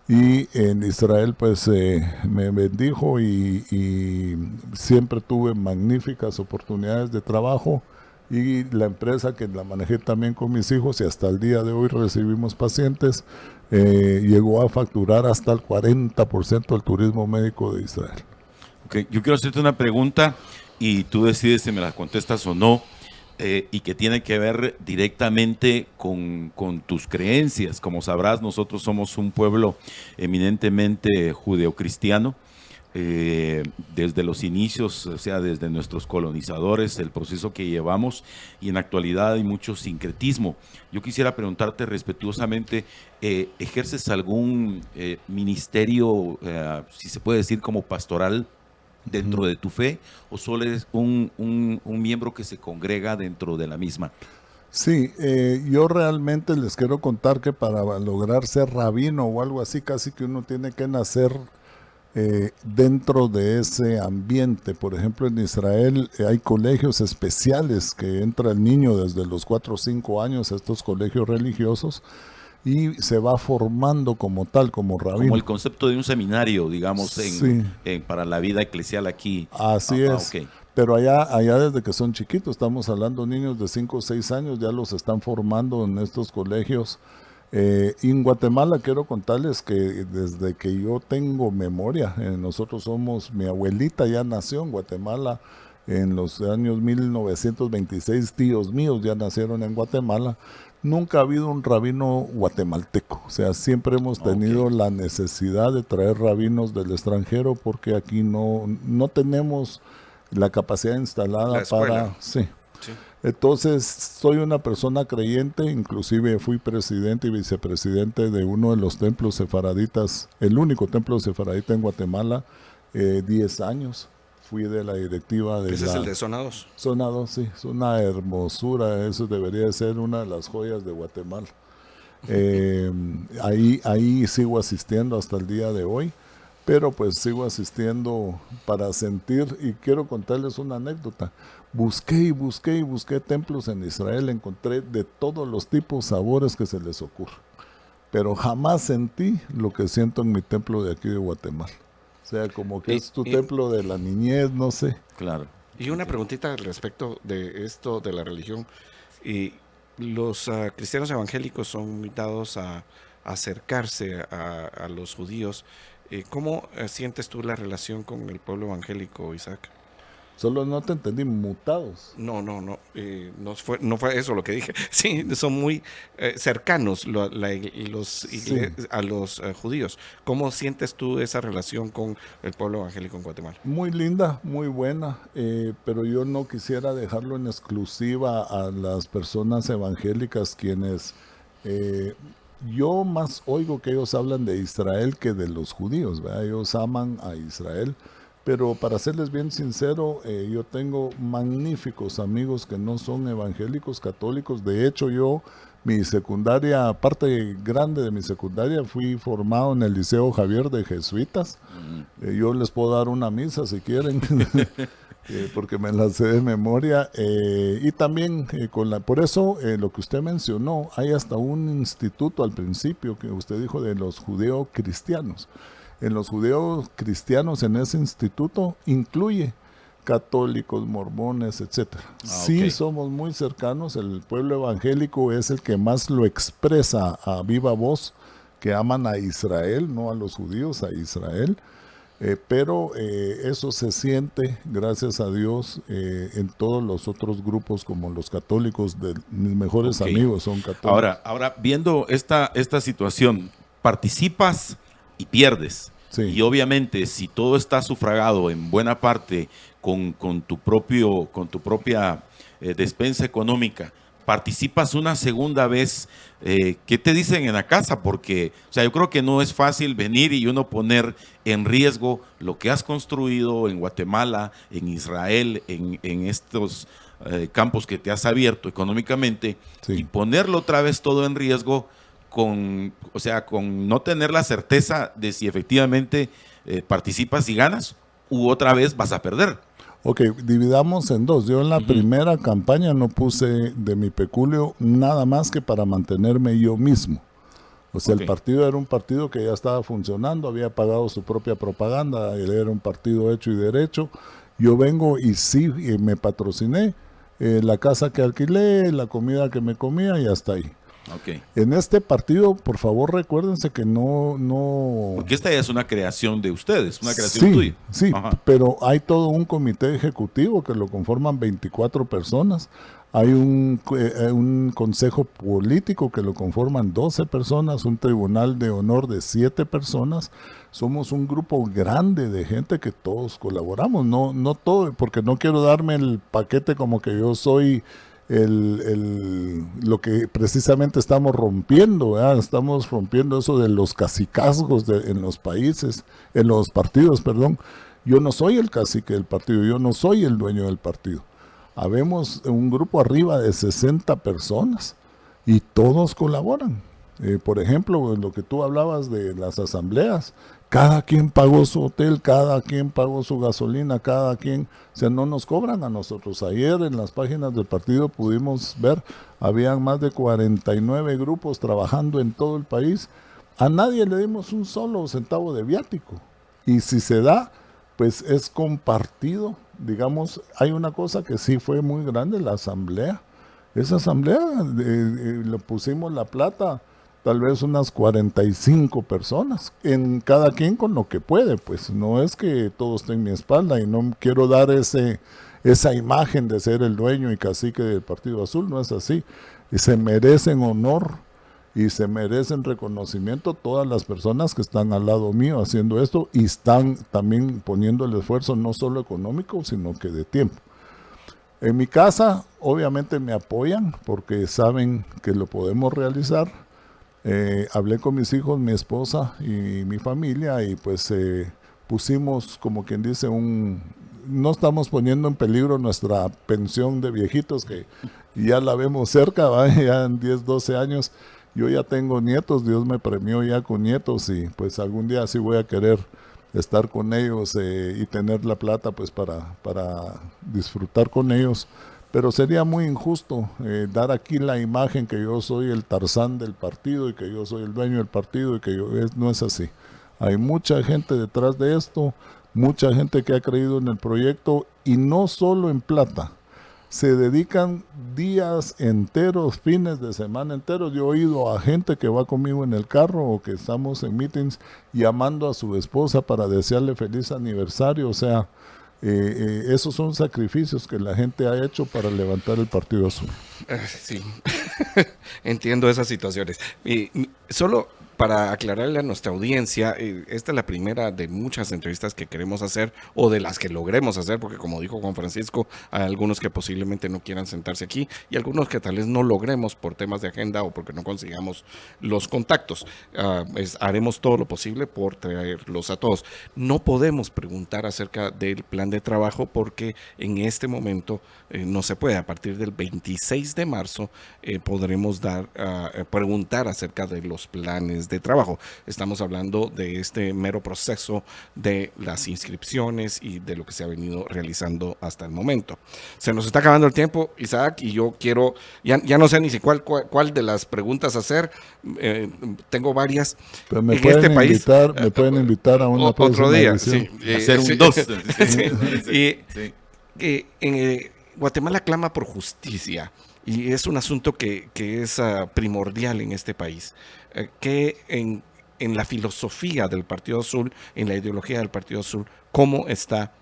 Y en Israel pues me bendijo y siempre tuve magníficas oportunidades de trabajo y la empresa que la manejé también con mis hijos y hasta el día de hoy recibimos pacientes, llegó a facturar hasta el 40% del turismo médico de Israel. Okay. Yo quiero hacerte una pregunta y tú decides si me la contestas o no. y que tiene que ver directamente con tus creencias. Como sabrás, nosotros somos un pueblo eminentemente judeocristiano. Desde los inicios, o sea, desde nuestros colonizadores, el proceso que llevamos, y en la actualidad hay mucho sincretismo. Yo quisiera preguntarte respetuosamente, ¿ejerces algún ministerio, si se puede decir, como pastoral dentro de tu fe, o solo eres un miembro que se congrega dentro de la misma? Sí, yo realmente les quiero contar que para lograr ser rabino o algo así, casi que uno tiene que nacer dentro de ese ambiente. Por ejemplo, en Israel hay colegios especiales que entra el niño desde los 4 o 5 años a estos colegios religiosos y se va formando como tal, como rabino. Como el concepto de un seminario, digamos, para la vida eclesial aquí. Así es. Okay. Pero allá desde que son chiquitos, estamos hablando niños de 5 o 6 años, ya los están formando en estos colegios. En Guatemala quiero contarles que desde que yo tengo memoria, mi abuelita ya nació en Guatemala en los años 1926, tíos míos ya nacieron en Guatemala. Nunca ha habido un rabino guatemalteco, o sea, siempre hemos tenido la necesidad de traer rabinos del extranjero porque aquí no tenemos la capacidad instalada para... Sí. Entonces, soy una persona creyente, inclusive fui presidente y vicepresidente de uno de los templos sefaraditas, el único templo sefaradita en Guatemala, 10 años. Fui de la directiva de... ¿Ese es el de Zona 2? Zona 2, sí, es una hermosura, eso debería ser una de las joyas de Guatemala. Ahí sigo asistiendo hasta el día de hoy, pero pues sigo asistiendo para sentir, y quiero contarles una anécdota. Busqué templos en Israel, encontré de todos los tipos, sabores que se les ocurra, pero jamás sentí lo que siento en mi templo de aquí de Guatemala. O sea, como que es tu templo de la niñez, no sé. Claro. Y una preguntita al respecto de esto de la religión. Los cristianos evangélicos son invitados a acercarse a los judíos. ¿Cómo sientes tú la relación con el pueblo evangélico, Isaac? Solo no te entendí, mutados. No fue eso lo que dije. Sí, son muy cercanos a los judíos. ¿Cómo sientes tú esa relación con el pueblo evangélico en Guatemala? Muy linda, muy buena, pero yo no quisiera dejarlo en exclusiva a las personas evangélicas quienes... yo más oigo que ellos hablan de Israel que de los judíos, ¿verdad? Ellos aman a Israel. Pero para serles bien sincero, yo tengo magníficos amigos que no son evangélicos católicos. De hecho, mi secundaria, parte grande de mi secundaria, fui formado en el Liceo Javier de Jesuitas. Yo les puedo dar una misa si quieren, porque me la sé de memoria. Y también, por eso, lo que usted mencionó, hay hasta un instituto al principio que usted dijo de los judeocristianos. En los judeos cristianos, en ese instituto, incluye católicos, mormones, etc. Sí, somos muy cercanos. El pueblo evangélico es el que más lo expresa a viva voz, que aman a Israel, no a los judíos, a Israel. Pero eso se siente, gracias a Dios, en todos los otros grupos, como los católicos. Mis mejores amigos son católicos. Ahora viendo esta situación, participas y pierdes. Sí. Y obviamente, si todo está sufragado en buena parte con tu propia despensa económica, participas una segunda vez, ¿qué te dicen en la casa? Porque, o sea, yo creo que no es fácil venir y uno poner en riesgo lo que has construido en Guatemala, en Israel, en estos campos que te has abierto económicamente, y ponerlo otra vez todo en riesgo con no tener la certeza de si efectivamente participas y ganas, u otra vez vas a perder. Ok, dividamos en dos. Yo en la primera campaña no puse de mi peculio nada más que para mantenerme yo mismo. O sea, el partido era un partido que ya estaba funcionando, había pagado su propia propaganda, era un partido hecho y derecho. Yo vengo y sí, me patrociné la casa que alquilé, la comida que me comía y hasta ahí. Okay. En este partido, por favor, recuérdense que no... Porque esta ya es una creación de ustedes, una creación tuya. Sí, pero hay todo un comité ejecutivo que lo conforman 24 personas. Hay un consejo político que lo conforman 12 personas, un tribunal de honor de 7 personas. Somos un grupo grande de gente que todos colaboramos, no todo, porque no quiero darme el paquete como que yo soy lo que precisamente estamos rompiendo, ¿verdad? Estamos rompiendo eso de los cacicazgos en los países, en los partidos, perdón. Yo no soy el cacique del partido, yo no soy el dueño del partido. Habemos un grupo arriba de 60 personas y todos colaboran. Por ejemplo, lo que tú hablabas de las asambleas, cada quien pagó su hotel, cada quien pagó su gasolina, cada quien, o sea, no nos cobran a nosotros. Ayer en las páginas del partido pudimos ver, habían más de 49 grupos trabajando en todo el país. A nadie le dimos un solo centavo de viático. Y si se da, pues es compartido. Digamos, hay una cosa que sí fue muy grande, la asamblea. Esa asamblea, le pusimos la plata, tal vez unas 45 personas, en cada quien con lo que puede, pues no es que todo esté en mi espalda y no quiero dar esa imagen de ser el dueño y cacique del Partido Azul, no es así. Y se merecen honor y se merecen reconocimiento todas las personas que están al lado mío haciendo esto y están también poniendo el esfuerzo no solo económico, sino que de tiempo. En mi casa, obviamente me apoyan porque saben que lo podemos realizar. Hablé con mis hijos, mi esposa y mi familia y pues pusimos, como quien dice, no estamos poniendo en peligro nuestra pensión de viejitos que ya la vemos cerca, ¿va? Ya en 10, 12 años. Yo ya tengo nietos, Dios me premió ya con nietos y pues algún día sí voy a querer estar con ellos y tener la plata pues para disfrutar con ellos. Pero sería muy injusto dar aquí la imagen que yo soy el Tarzán del partido y que yo soy el dueño del partido y que no es así. Hay mucha gente detrás de esto, mucha gente que ha creído en el proyecto y no solo en plata. Se dedican días enteros, fines de semana enteros. Yo he oído a gente que va conmigo en el carro o que estamos en meetings llamando a su esposa para desearle feliz aniversario. O sea, esos son sacrificios que la gente ha hecho para levantar el Partido Azul. Sí, entiendo esas situaciones. Solo para aclararle a nuestra audiencia, esta es la primera de muchas entrevistas que queremos hacer o de las que logremos hacer, porque como dijo Juan Francisco, hay algunos que posiblemente no quieran sentarse aquí y algunos que tal vez no logremos por temas de agenda o porque no consigamos los contactos. Haremos todo lo posible por traerlos a todos. No podemos preguntar acerca del plan de trabajo porque en este momento no se puede. A partir del 26 de marzo podremos preguntar acerca de los planes de trabajo. Estamos hablando de este mero proceso de las inscripciones y de lo que se ha venido realizando hasta el momento. Se nos está acabando el tiempo, Isaac, y yo quiero, ya no sé ni si cuál de las preguntas hacer. Tengo varias. Pero me pueden invitar a una otro día. Sí, hacer un 2. Guatemala clama por justicia. Y es un asunto que es primordial en este país, que en la filosofía del Partido Azul, en la ideología del Partido Azul, ¿cómo está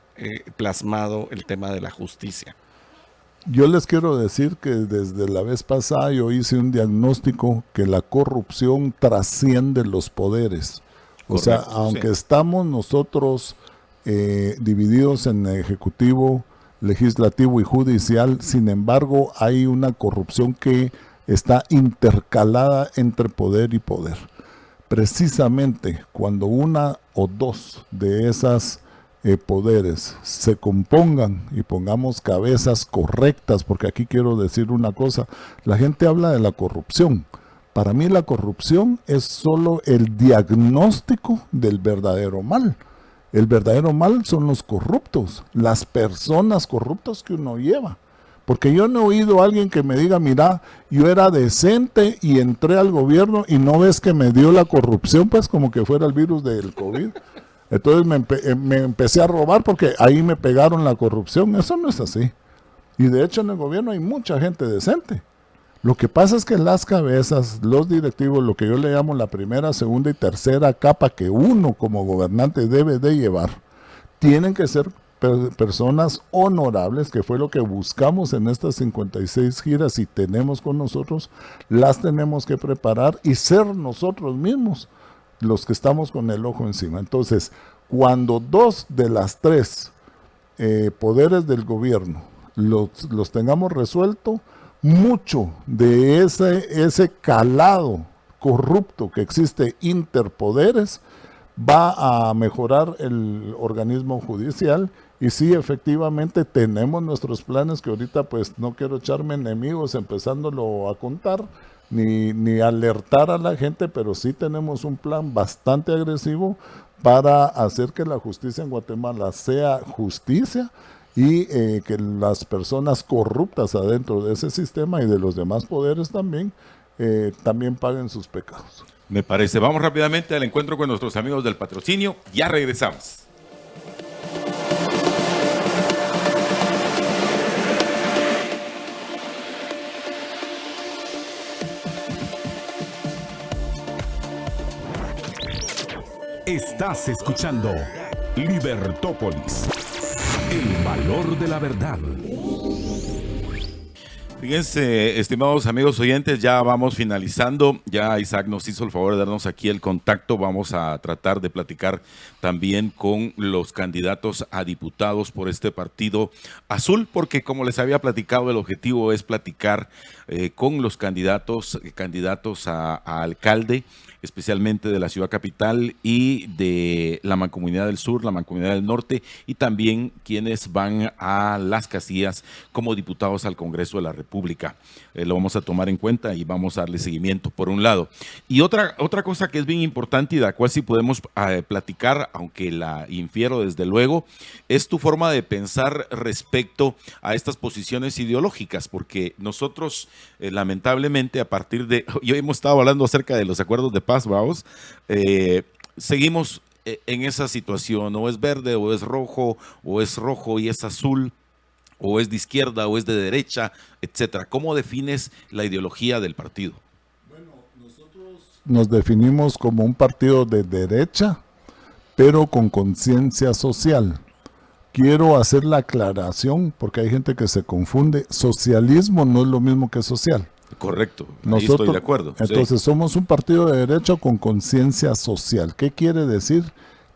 plasmado el tema de la justicia? Yo les quiero decir que desde la vez pasada yo hice un diagnóstico que la corrupción trasciende los poderes. O sea, aunque estamos nosotros divididos en ejecutivo, legislativo y judicial, sin embargo hay una corrupción que está intercalada entre poder y poder. Precisamente cuando una o dos de esas poderes se compongan y pongamos cabezas correctas, porque aquí quiero decir una cosa, la gente habla de la corrupción. Para mí la corrupción es solo el diagnóstico del verdadero mal. El verdadero mal son los corruptos, las personas corruptas que uno lleva. Porque yo no he oído a alguien que me diga, mira, yo era decente y entré al gobierno y no ves que me dio la corrupción, pues como que fuera el virus del COVID. Entonces me empecé a robar porque ahí me pegaron la corrupción. Eso no es así. Y de hecho en el gobierno hay mucha gente decente. Lo que pasa es que las cabezas, los directivos, lo que yo le llamo la primera, segunda y tercera capa que uno como gobernante debe de llevar, tienen que ser personas honorables, que fue lo que buscamos en estas 56 giras y tenemos con nosotros, las tenemos que preparar y ser nosotros mismos los que estamos con el ojo encima. Entonces, cuando 2 de las 3 poderes del gobierno los tengamos resuelto, mucho de ese calado corrupto que existe interpoderes va a mejorar el organismo judicial. Y sí, efectivamente tenemos nuestros planes, que ahorita pues no quiero echarme enemigos empezándolo a contar ni alertar a la gente, pero sí tenemos un plan bastante agresivo para hacer que la justicia en Guatemala sea justicia y que las personas corruptas adentro de ese sistema y de los demás poderes también paguen sus pecados. Me parece. Vamos rápidamente al encuentro con nuestros amigos del patrocinio. Ya regresamos. Estás escuchando Libertópolis, el valor de la verdad. Fíjense, estimados amigos oyentes, ya vamos finalizando. Ya Isaac nos hizo el favor de darnos aquí el contacto. Vamos a tratar de platicar también con los candidatos a diputados por este partido azul, porque como les había platicado, el objetivo es platicar con los candidatos a alcalde, especialmente de la ciudad capital y de la Mancomunidad del Sur, la Mancomunidad del Norte, y también quienes van a las casillas como diputados al Congreso de la República. Lo vamos a tomar en cuenta y vamos a darle seguimiento, por un lado. Y otra cosa que es bien importante y de la cual sí podemos platicar, aunque la infiero desde luego, es tu forma de pensar respecto a estas posiciones ideológicas, porque nosotros, lamentablemente, a partir de... Hoy hemos estado hablando acerca de los acuerdos de paz, vamos, seguimos en esa situación, o es verde, o es rojo y es azul, o es de izquierda, o es de derecha, etcétera. ¿Cómo defines la ideología del partido? Bueno, nosotros nos definimos como un partido de derecha, pero con conciencia social. Quiero hacer la aclaración, porque hay gente que se confunde. Socialismo no es lo mismo que social. Correcto, Nosotros, ahí estoy de acuerdo. Entonces somos un partido de derecha con conciencia social. ¿Qué quiere decir?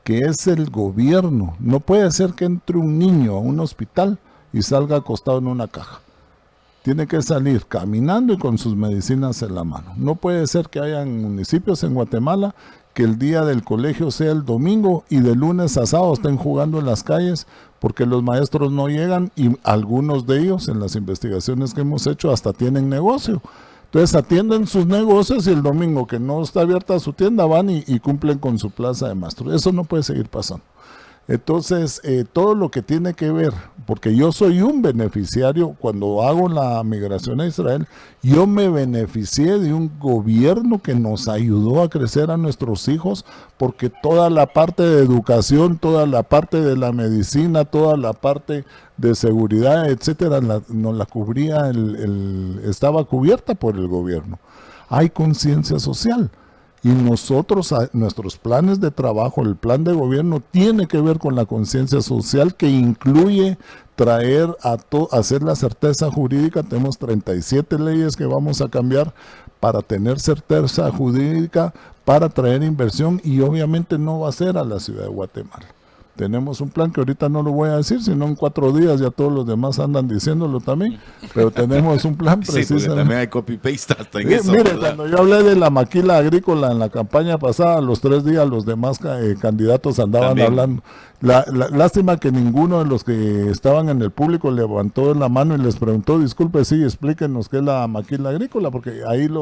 Que es el gobierno. No puede ser que entre un niño a un hospital y salga acostado en una caja. Tiene que salir caminando y con sus medicinas en la mano. No puede ser que hayan municipios en Guatemala que el día del colegio sea el domingo y de lunes a sábado estén jugando en las calles porque los maestros no llegan, y algunos de ellos, en las investigaciones que hemos hecho, hasta tienen negocio. Entonces atienden sus negocios y el domingo que no está abierta su tienda van y cumplen con su plaza de maestros. Eso no puede seguir pasando. Entonces, todo lo que tiene que ver, porque yo soy un beneficiario, cuando hago la migración a Israel, yo me beneficié de un gobierno que nos ayudó a crecer a nuestros hijos, porque toda la parte de educación, toda la parte de la medicina, toda la parte de seguridad, etcétera, nos la cubría, estaba cubierta por el gobierno. Hay conciencia social. Y nosotros, nuestros planes de trabajo, el plan de gobierno tiene que ver con la conciencia social, que incluye traer hacer la certeza jurídica. Tenemos 37 leyes que vamos a cambiar para tener certeza jurídica, para traer inversión, y obviamente no va a ser a la ciudad de Guatemala. Tenemos un plan que ahorita no lo voy a decir, sino en 4 días ya todos los demás andan diciéndolo también, pero tenemos un plan precisamente. Sí, también hay copy-paste hasta en eso. Mire, cuando yo hablé de la maquila agrícola en la campaña pasada, a los 3 días los demás candidatos andaban también hablando. Lástima que ninguno de los que estaban en el público levantó la mano y les preguntó, disculpe, sí, explíquenos qué es la maquila agrícola, porque ahí él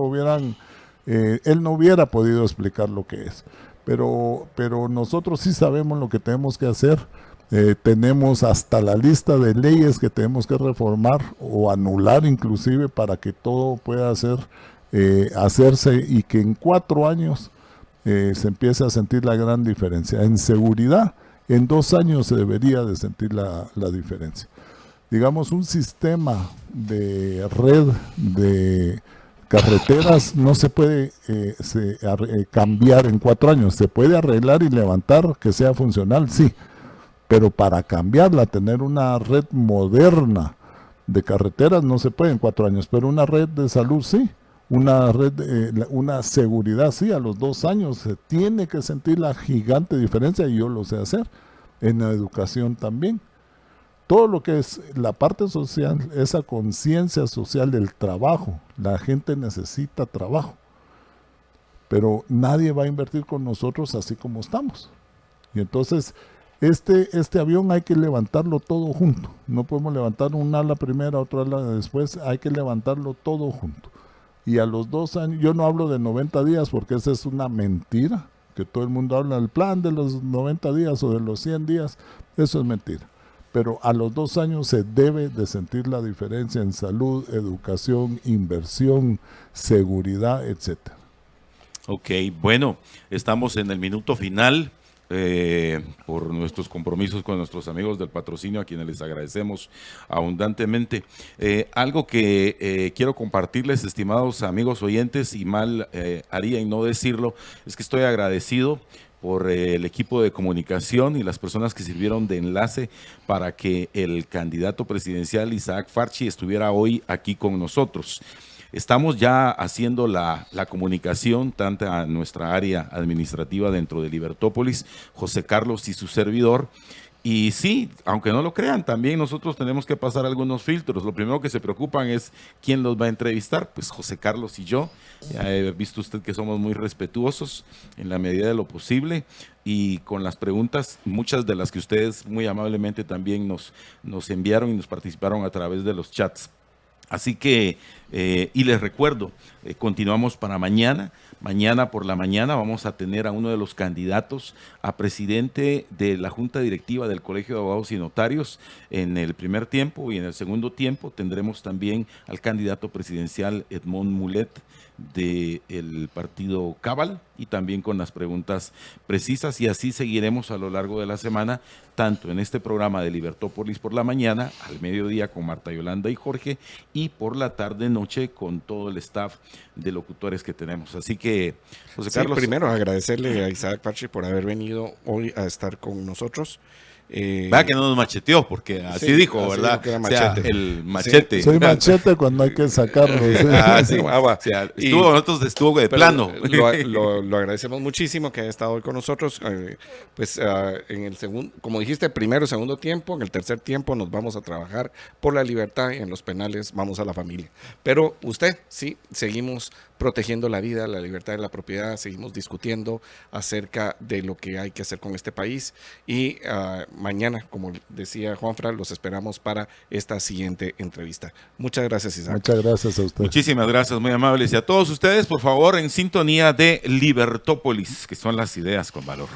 no hubiera podido explicar lo que es. Pero nosotros sí sabemos lo que tenemos que hacer. Tenemos hasta la lista de leyes que tenemos que reformar o anular inclusive, para que todo pueda hacerse y que en 4 años se empiece a sentir la gran diferencia. En seguridad, en 2 años se debería de sentir la diferencia. Digamos, un sistema de red de carreteras no se puede cambiar en 4 años. Se puede arreglar y levantar que sea funcional, sí, Pero para cambiarla, tener una red moderna de carreteras no se puede en 4 años, pero una red de salud sí, una red, una seguridad sí, a los 2 años se tiene que sentir la gigante diferencia, y yo lo sé hacer, en la educación también. Todo lo que es la parte social, esa conciencia social del trabajo, la gente necesita trabajo, pero nadie va a invertir con nosotros así como estamos. Y entonces, este avión hay que levantarlo todo junto. No podemos levantar un ala primera, otra ala después, hay que levantarlo todo junto. Y a los 2 años, yo no hablo de 90 días porque esa es una mentira, que todo el mundo habla del plan de los 90 días o de los 100 días, eso es mentira. Pero a los 2 años se debe de sentir la diferencia en salud, educación, inversión, seguridad, etcétera. Ok, bueno, estamos en el minuto final. Por nuestros compromisos con nuestros amigos del patrocinio, a quienes les agradecemos abundantemente. Algo que quiero compartirles, estimados amigos oyentes, y mal haría en no decirlo, es que estoy agradecido por el equipo de comunicación y las personas que sirvieron de enlace para que el candidato presidencial Isaac Farchi estuviera hoy aquí con nosotros. Estamos ya haciendo la comunicación tanto a nuestra área administrativa dentro de Libertópolis, José Carlos y su servidor. Y sí, aunque no lo crean, también nosotros tenemos que pasar algunos filtros. Lo primero que se preocupan es quién los va a entrevistar, pues José Carlos y yo. Ya he visto usted que somos muy respetuosos en la medida de lo posible, y con las preguntas, muchas de las que ustedes muy amablemente también nos enviaron y nos participaron a través de los chats. Así que, y les recuerdo, continuamos para mañana. Mañana por la mañana vamos a tener a uno de los candidatos a presidente de la Junta Directiva del Colegio de Abogados y Notarios en el primer tiempo, y en el segundo tiempo tendremos también al candidato presidencial Edmond Mulet del partido Cabal, y también con las preguntas precisas, y así seguiremos a lo largo de la semana, tanto en este programa de Libertópolis por la mañana, al mediodía con Marta Yolanda y Jorge, y por la tarde-noche con todo el staff de locutores que tenemos. Así que, José Carlos. Primero agradecerle a Isaac Farchi por haber venido hoy a estar con nosotros. Vea que no nos macheteó, porque así sí, dijo, así ¿verdad? Dijo, o sea, el machete. Sí. Soy machete cuando hay que sacarlo. Sí. Sí. O sea, estuvo de plano. Lo agradecemos muchísimo que haya estado hoy con nosotros. En el segundo, como dijiste, primero y segundo tiempo, en el tercer tiempo nos vamos a trabajar por la libertad, y en los penales vamos a la familia. Pero usted, sí, seguimos protegiendo la vida, la libertad de la propiedad, seguimos discutiendo acerca de lo que hay que hacer con este país, y mañana, como decía Juanfra, los esperamos para esta siguiente entrevista. Muchas gracias, Isaac. Muchas gracias a usted. Muchísimas gracias, muy amables. Y a todos ustedes, por favor, en sintonía de Libertópolis, que son las ideas con valor.